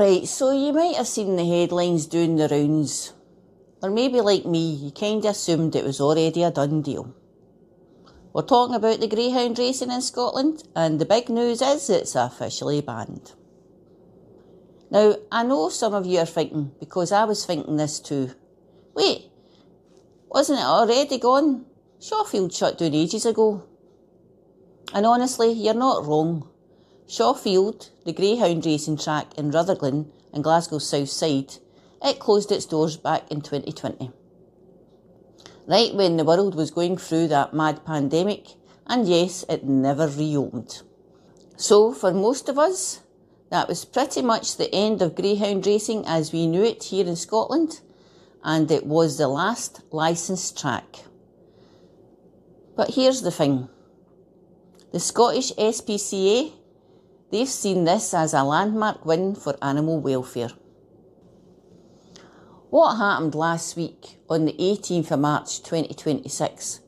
Alright, so you might have seen the headlines doing the rounds. Or maybe like me, you kind of assumed it was already a done deal. We're talking about the Greyhound racing in Scotland, and the big news is it's officially banned. Now, I know some of you are thinking, because I was thinking this too, wait, wasn't it already gone? Shawfield shut down ages ago. And honestly, you're not wrong. Shawfield, the Greyhound racing track in Rutherglen and Glasgow's south side, it closed its doors back in 2020. Right when the world was going through that mad pandemic, and yes, it never reopened. So for most of us, that was pretty much the end of Greyhound racing as we knew it here in Scotland, and it was the last licensed track. But here's the thing. The Scottish SPCA, they've seen this as a landmark win for animal welfare. What happened last week on the 18th of March 2026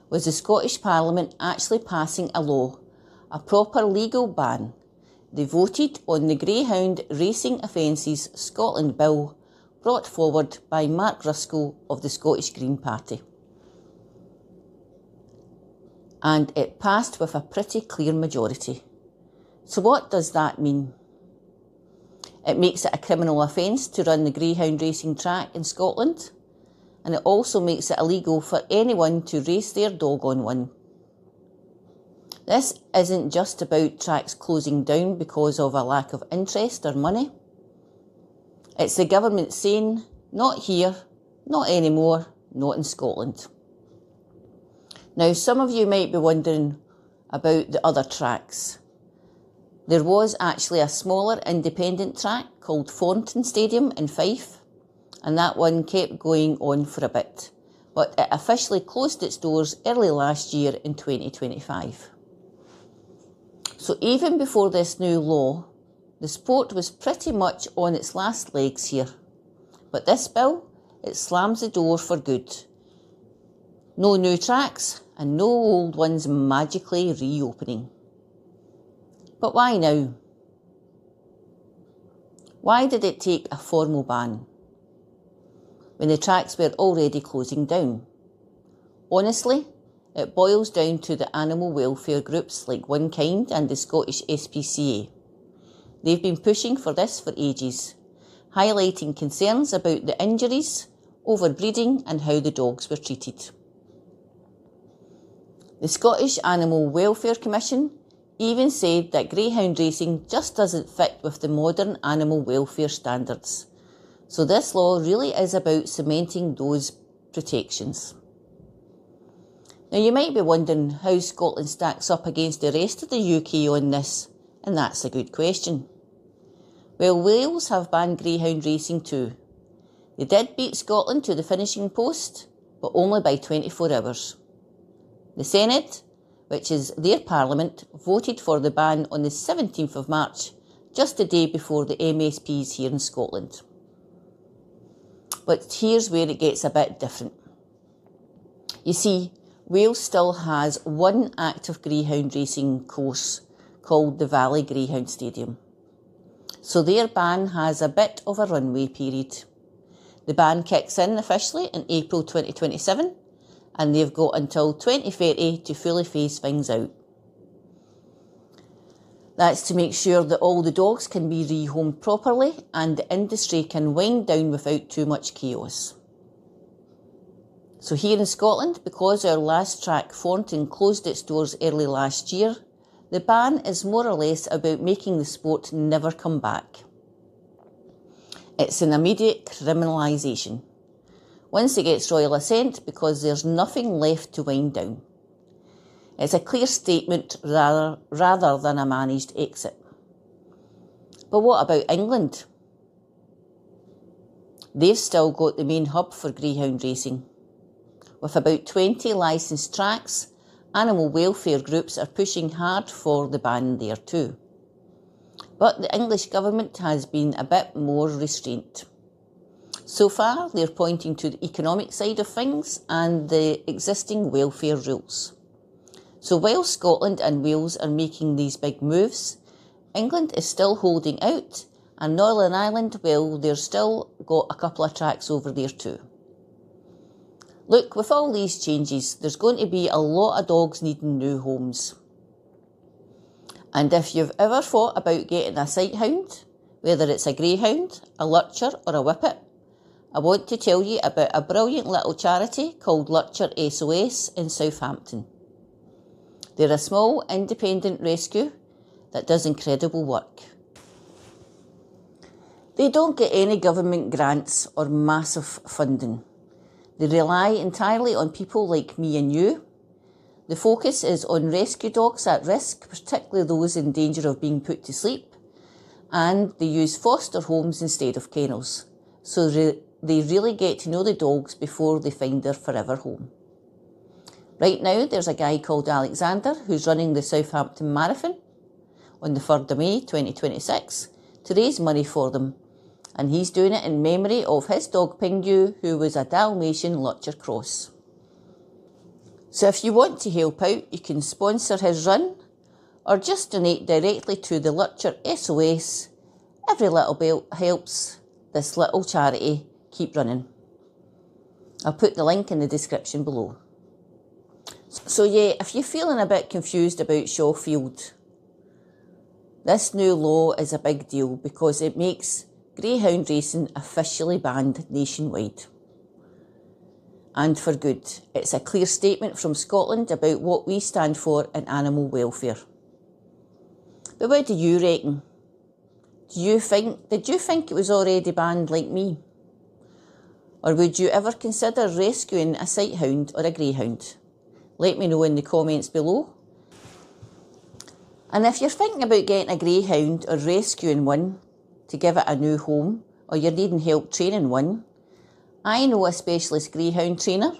was the Scottish Parliament actually passing a law, a proper legal ban. They voted on the Greyhound Racing Offences Scotland Bill brought forward by Mark Ruskell of the Scottish Green Party. And it passed with a pretty clear majority. So what does that mean? It makes it a criminal offence to run the Greyhound racing track in Scotland, and it also makes it illegal for anyone to race their dog on one. This isn't just about tracks closing down because of a lack of interest or money. It's the government saying, not here, not anymore, not in Scotland. Now, some of you might be wondering about the other tracks. There was actually a smaller independent track called Thornton Stadium in Fife, and that one kept going on for a bit, but it officially closed its doors early last year in 2025. So even before this new law, the sport was pretty much on its last legs here. But this bill, it slams the door for good. No new tracks and no old ones magically reopening. But why now? Why did it take a formal ban when the tracks were already closing down? Honestly, it boils down to the animal welfare groups like One Kind and the Scottish SPCA. They've been pushing for this for ages, highlighting concerns about the injuries, overbreeding and how the dogs were treated. The Scottish Animal Welfare Commission even said that greyhound racing just doesn't fit with the modern animal welfare standards. So this law really is about cementing those protections. Now you might be wondering how Scotland stacks up against the rest of the UK on this, and that's a good question. Well, Wales have banned greyhound racing too. They did beat Scotland to the finishing post, but only by 24 hours. The Senate, which is their parliament, voted for the ban on the 17th of March, just a day before the MSPs here in Scotland. But here's where it gets a bit different. You see, Wales still has one active greyhound racing course called the Valley Greyhound Stadium. So their ban has a bit of a runway period. The ban kicks in officially in April 2027, and they've got until 2030 to fully phase things out. That's to make sure that all the dogs can be rehomed properly and the industry can wind down without too much chaos. So here in Scotland, because our last track Thornton closed its doors early last year, the ban is more or less about making the sport never come back. It's an immediate criminalisation. Once it gets royal assent, because there's nothing left to wind down. It's a clear statement rather than a managed exit. But what about England? They've still got the main hub for greyhound racing. With about 20 licensed tracks, animal welfare groups are pushing hard for the ban there too. But the English government has been a bit more restrained. So far, they're pointing to the economic side of things and the existing welfare rules. So while Scotland and Wales are making these big moves, England is still holding out And Northern Ireland, well, there's still got a couple of tracks over there too. Look, with all these changes, there's going to be a lot of dogs needing new homes. And if you've ever thought about getting a sight hound, whether it's a greyhound, a lurcher or a whippet, I want to tell you about a brilliant little charity called Lurcher SOS in Southampton. They're a small independent rescue that does incredible work. They don't get any government grants or massive funding. They rely entirely on people like me and you. The focus is on rescue dogs at risk, particularly those in danger of being put to sleep, and they use foster homes instead of kennels, so they really get to know the dogs before they find their forever home. Right now there's a guy called Alexander who's running the Southampton Marathon on the 3rd of May 2026 to raise money for them, and he's doing it in memory of his dog Pingu, who was a Dalmatian Lurcher Cross. So if you want to help out, you can sponsor his run or just donate directly to the Lurcher SOS. Every little bit helps this little charity keep running. I'll put the link in the description below. So yeah, if you're feeling a bit confused about Shawfield, this new law is a big deal because it makes greyhound racing officially banned nationwide. And for good. It's a clear statement from Scotland about what we stand for in animal welfare. But what do you reckon? Did you think it was already banned like me? Or would you ever consider rescuing a sight hound or a greyhound? Let me know in the comments below. And if you're thinking about getting a greyhound or rescuing one to give it a new home, or you're needing help training one, I know a specialist greyhound trainer,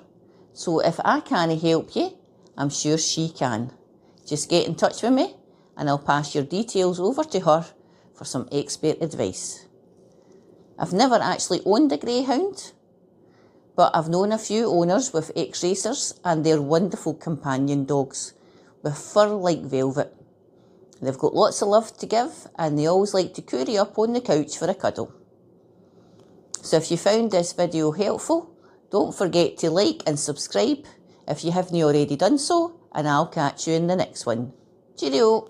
so if I can't help you, I'm sure she can. Just get in touch with me and I'll pass your details over to her for some expert advice. I've never actually owned a greyhound, but I've known a few owners with ex-racers and they're wonderful companion dogs with fur like velvet. They've got lots of love to give and they always like to curry up on the couch for a cuddle. So if you found this video helpful, don't forget to like and subscribe if you haven't already done so, and I'll catch you in the next one. Cheerio!